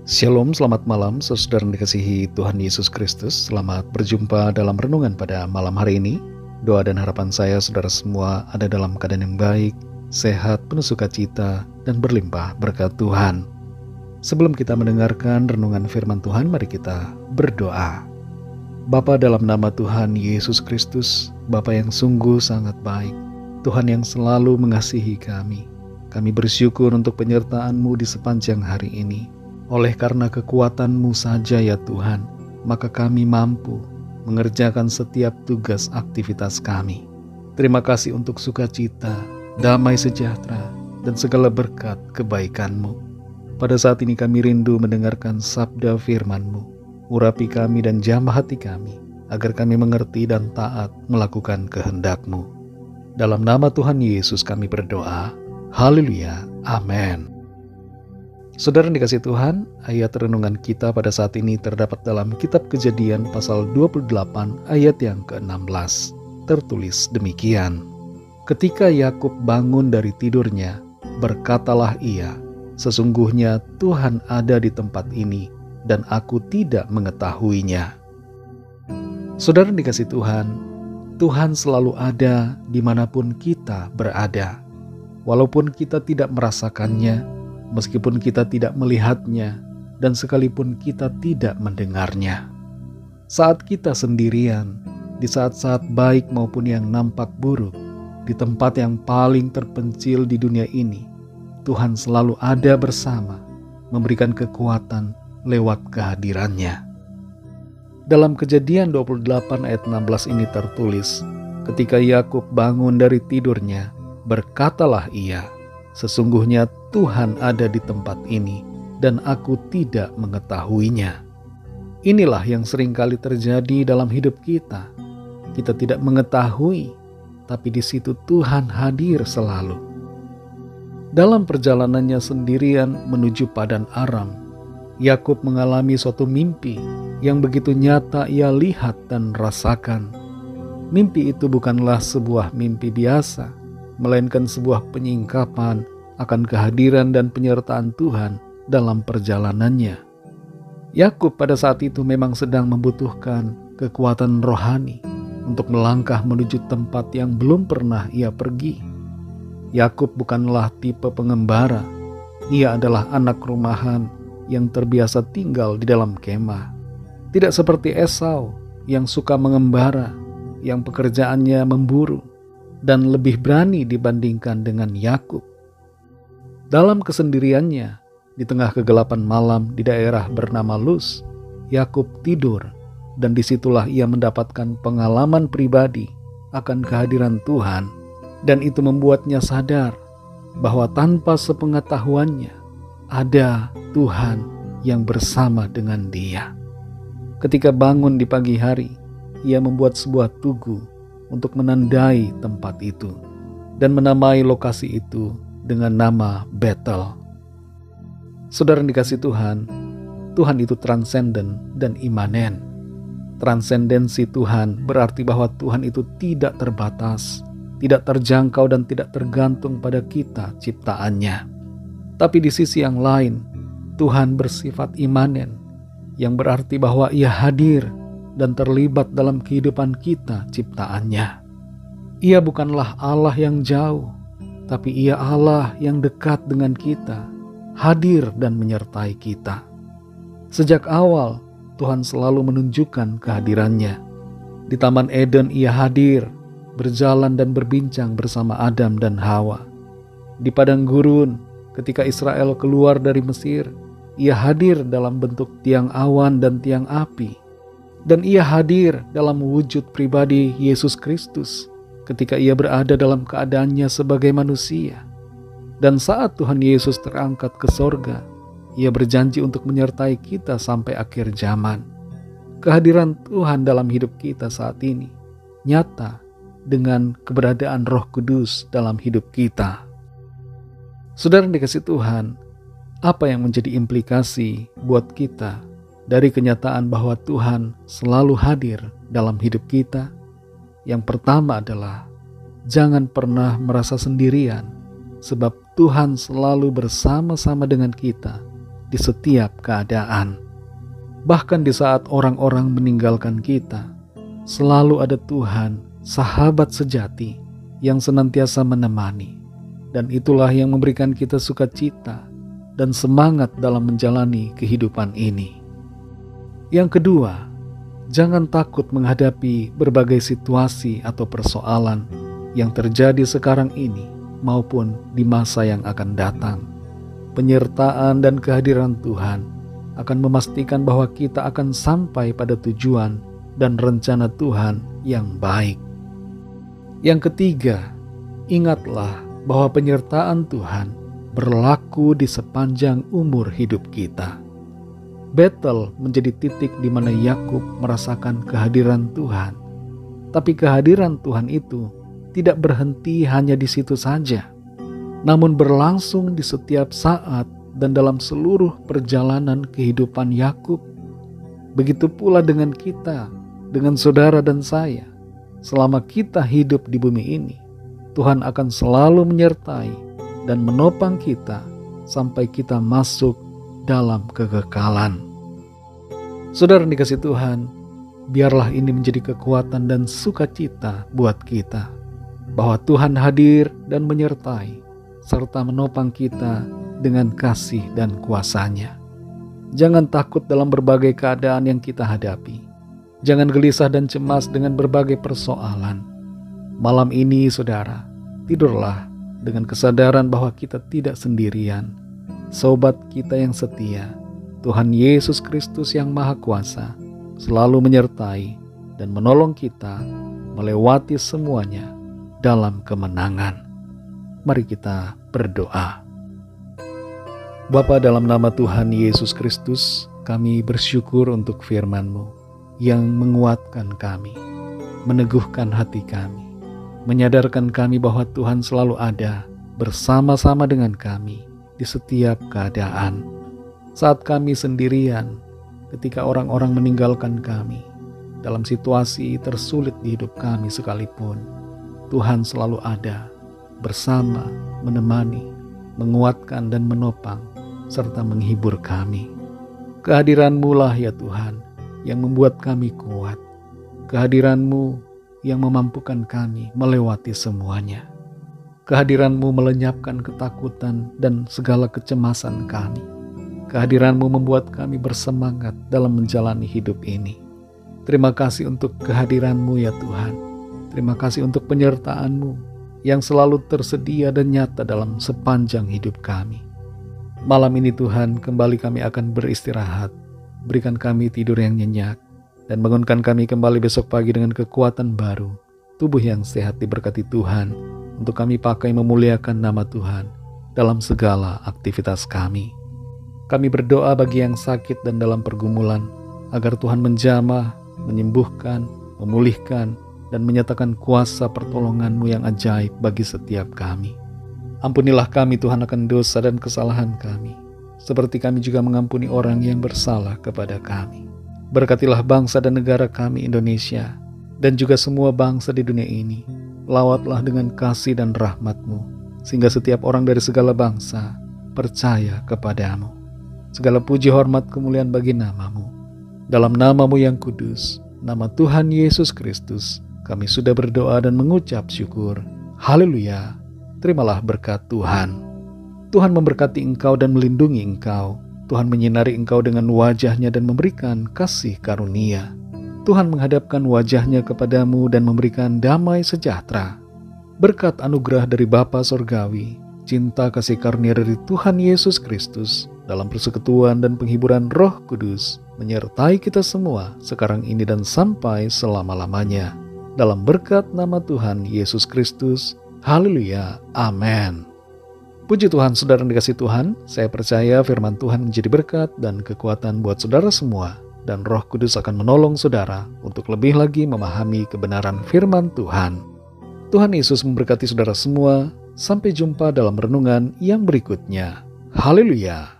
Shalom, selamat malam saudara yang dikasihi Tuhan Yesus Kristus. Selamat berjumpa dalam renungan pada malam hari ini. Doa dan harapan saya saudara semua ada dalam keadaan yang baik, sehat, penuh sukacita, dan berlimpah berkat Tuhan. Sebelum kita mendengarkan renungan firman Tuhan, mari kita berdoa. Bapa, dalam nama Tuhan Yesus Kristus, Bapa yang sungguh sangat baik, Tuhan yang selalu mengasihi kami bersyukur untuk penyertaan-Mu di sepanjang hari ini. Oleh karena kekuatan-Mu saja ya Tuhan, maka kami mampu mengerjakan setiap tugas aktivitas kami. Terima kasih untuk sukacita, damai sejahtera, dan segala berkat kebaikan-Mu. Pada saat ini kami rindu mendengarkan sabda firman-Mu. Urapi kami dan jamah hati kami, agar kami mengerti dan taat melakukan kehendak-Mu. Dalam nama Tuhan Yesus kami berdoa. Haleluya. Amin. Saudara yang dikasihi Tuhan, ayat renungan kita pada saat ini terdapat dalam kitab Kejadian pasal 28 ayat yang ke-16. Tertulis demikian. Ketika Yakub bangun dari tidurnya, berkatalah ia, sesungguhnya Tuhan ada di tempat ini dan aku tidak mengetahuinya. Saudara yang dikasihi Tuhan, Tuhan selalu ada dimanapun kita berada. Walaupun kita tidak merasakannya, meskipun kita tidak melihatnya, dan sekalipun kita tidak mendengarnya. Saat kita sendirian, di saat-saat baik maupun yang nampak buruk, di tempat yang paling terpencil di dunia ini, Tuhan selalu ada bersama, memberikan kekuatan lewat kehadirannya. Dalam Kejadian 28 ayat 16 ini tertulis, ketika Yakub bangun dari tidurnya, berkatalah ia, sesungguhnya Tuhan ada di tempat ini dan aku tidak mengetahuinya. Inilah yang seringkali terjadi dalam hidup kita. Kita tidak mengetahui, tapi di situ Tuhan hadir selalu. Dalam perjalanannya sendirian menuju Padan Aram, Yakub mengalami suatu mimpi yang begitu nyata ia lihat dan rasakan. Mimpi itu bukanlah sebuah mimpi biasa, melainkan sebuah penyingkapan akan kehadiran dan penyertaan Tuhan dalam perjalanannya. Yakub pada saat itu memang sedang membutuhkan kekuatan rohani untuk melangkah menuju tempat yang belum pernah ia pergi. Yakub bukanlah tipe pengembara. Ia adalah anak rumahan yang terbiasa tinggal di dalam kemah. Tidak seperti Esau yang suka mengembara, yang pekerjaannya memburu, dan lebih berani dibandingkan dengan Yakub. Dalam kesendiriannya, di tengah kegelapan malam di daerah bernama Luz, Yakub tidur, dan disitulah ia mendapatkan pengalaman pribadi akan kehadiran Tuhan, dan itu membuatnya sadar bahwa tanpa sepengetahuannya, ada Tuhan yang bersama dengan dia. Ketika bangun di pagi hari, ia membuat sebuah tugu untuk menandai tempat itu dan menamai lokasi itu dengan nama Betel. Saudara yang dikasihi Tuhan, Tuhan itu transenden dan imanen. Transendensi Tuhan berarti bahwa Tuhan itu tidak terbatas, tidak terjangkau dan tidak tergantung pada kita ciptaannya. Tapi di sisi yang lain, Tuhan bersifat imanen, yang berarti bahwa ia hadir dan terlibat dalam kehidupan kita ciptaannya. Ia bukanlah Allah yang jauh, tapi ia Allah yang dekat dengan kita, hadir dan menyertai kita. Sejak awal, Tuhan selalu menunjukkan kehadirannya. Di Taman Eden ia hadir, berjalan dan berbincang bersama Adam dan Hawa. Di padang gurun, ketika Israel keluar dari Mesir, ia hadir dalam bentuk tiang awan dan tiang api. Dan ia hadir dalam wujud pribadi Yesus Kristus ketika ia berada dalam keadaannya sebagai manusia. Dan saat Tuhan Yesus terangkat ke sorga, ia berjanji untuk menyertai kita sampai akhir zaman. Kehadiran Tuhan dalam hidup kita saat ini nyata dengan keberadaan Roh Kudus dalam hidup kita. Saudara yang dikasihi Tuhan, apa yang menjadi implikasi buat kita dari kenyataan bahwa Tuhan selalu hadir dalam hidup kita? Yang pertama adalah jangan pernah merasa sendirian, sebab Tuhan selalu bersama-sama dengan kita di setiap keadaan. Bahkan di saat orang-orang meninggalkan kita, selalu ada Tuhan, sahabat sejati, yang senantiasa menemani. Dan itulah yang memberikan kita sukacita dan semangat dalam menjalani kehidupan ini. Yang kedua, jangan takut menghadapi berbagai situasi atau persoalan yang terjadi sekarang ini maupun di masa yang akan datang. Penyertaan dan kehadiran Tuhan akan memastikan bahwa kita akan sampai pada tujuan dan rencana Tuhan yang baik. Yang ketiga, ingatlah bahwa penyertaan Tuhan berlaku di sepanjang umur hidup kita. Betel menjadi titik di mana Yakub merasakan kehadiran Tuhan. Tapi kehadiran Tuhan itu tidak berhenti hanya di situ saja, namun berlangsung di setiap saat dan dalam seluruh perjalanan kehidupan Yakub. Begitu pula dengan kita, dengan saudara dan saya. Selama kita hidup di bumi ini, Tuhan akan selalu menyertai dan menopang kita sampai kita masuk dalam kekekalan. Saudara yang dikasihi Tuhan, biarlah ini menjadi kekuatan dan sukacita buat kita, bahwa Tuhan hadir dan menyertai serta menopang kita dengan kasih dan kuasa-Nya. Jangan takut dalam berbagai keadaan yang kita hadapi. Jangan gelisah dan cemas dengan berbagai persoalan. Malam ini, saudara, tidurlah dengan kesadaran bahwa kita tidak sendirian. Sobat kita yang setia, Tuhan Yesus Kristus yang Maha Kuasa, selalu menyertai dan menolong kita melewati semuanya dalam kemenangan. Mari kita berdoa. Bapa, dalam nama Tuhan Yesus Kristus, kami bersyukur untuk firman-Mu yang menguatkan kami, meneguhkan hati kami, menyadarkan kami bahwa Tuhan selalu ada bersama-sama dengan kami di setiap keadaan. Saat kami sendirian, ketika orang-orang meninggalkan kami, dalam situasi tersulit di hidup kami sekalipun, Tuhan selalu ada bersama, menemani, menguatkan dan menopang, serta menghibur kami. Kehadiran-Mu lah ya Tuhan yang membuat kami kuat. Kehadiran-Mu yang memampukan kami melewati semuanya. Kehadiran-Mu melenyapkan ketakutan dan segala kecemasan kami. Kehadiran-Mu membuat kami bersemangat dalam menjalani hidup ini. Terima kasih untuk kehadiran-Mu ya Tuhan. Terima kasih untuk penyertaan-Mu yang selalu tersedia dan nyata dalam sepanjang hidup kami. Malam ini Tuhan, kembali kami akan beristirahat. Berikan kami tidur yang nyenyak dan bangunkan kami kembali besok pagi dengan kekuatan baru, tubuh yang sehat diberkati Tuhan, untuk kami pakai memuliakan nama Tuhan dalam segala aktivitas kami. Kami berdoa bagi yang sakit dan dalam pergumulan, agar Tuhan menjamah, menyembuhkan, memulihkan, dan menyatakan kuasa pertolongan-Mu yang ajaib bagi setiap kami. Ampunilah kami Tuhan akan dosa dan kesalahan kami, seperti kami juga mengampuni orang yang bersalah kepada kami. Berkatilah bangsa dan negara kami Indonesia, dan juga semua bangsa di dunia ini. Lawatlah dengan kasih dan rahmat-Mu, sehingga setiap orang dari segala bangsa percaya kepadamu. Segala puji hormat kemuliaan bagi nama-Mu. Dalam nama-Mu yang kudus, nama Tuhan Yesus Kristus, kami sudah berdoa dan mengucap syukur. Haleluya. Terimalah berkat Tuhan. Tuhan memberkati engkau dan melindungi engkau. Tuhan menyinari engkau dengan wajah-Nya dan memberikan kasih karunia. Tuhan menghadapkan wajah-Nya kepadamu dan memberikan damai sejahtera. Berkat anugerah dari Bapa Sorgawi, cinta kasih karunia dari Tuhan Yesus Kristus, dalam persekutuan dan penghiburan Roh Kudus, menyertai kita semua sekarang ini dan sampai selama-lamanya. Dalam berkat nama Tuhan Yesus Kristus. Haleluya. Amin. Puji Tuhan, saudara yang dikasihi Tuhan, saya percaya firman Tuhan menjadi berkat dan kekuatan buat saudara semua, dan Roh Kudus akan menolong saudara untuk lebih lagi memahami kebenaran firman Tuhan. Tuhan Yesus memberkati saudara semua. Sampai jumpa dalam renungan yang berikutnya. Haleluya.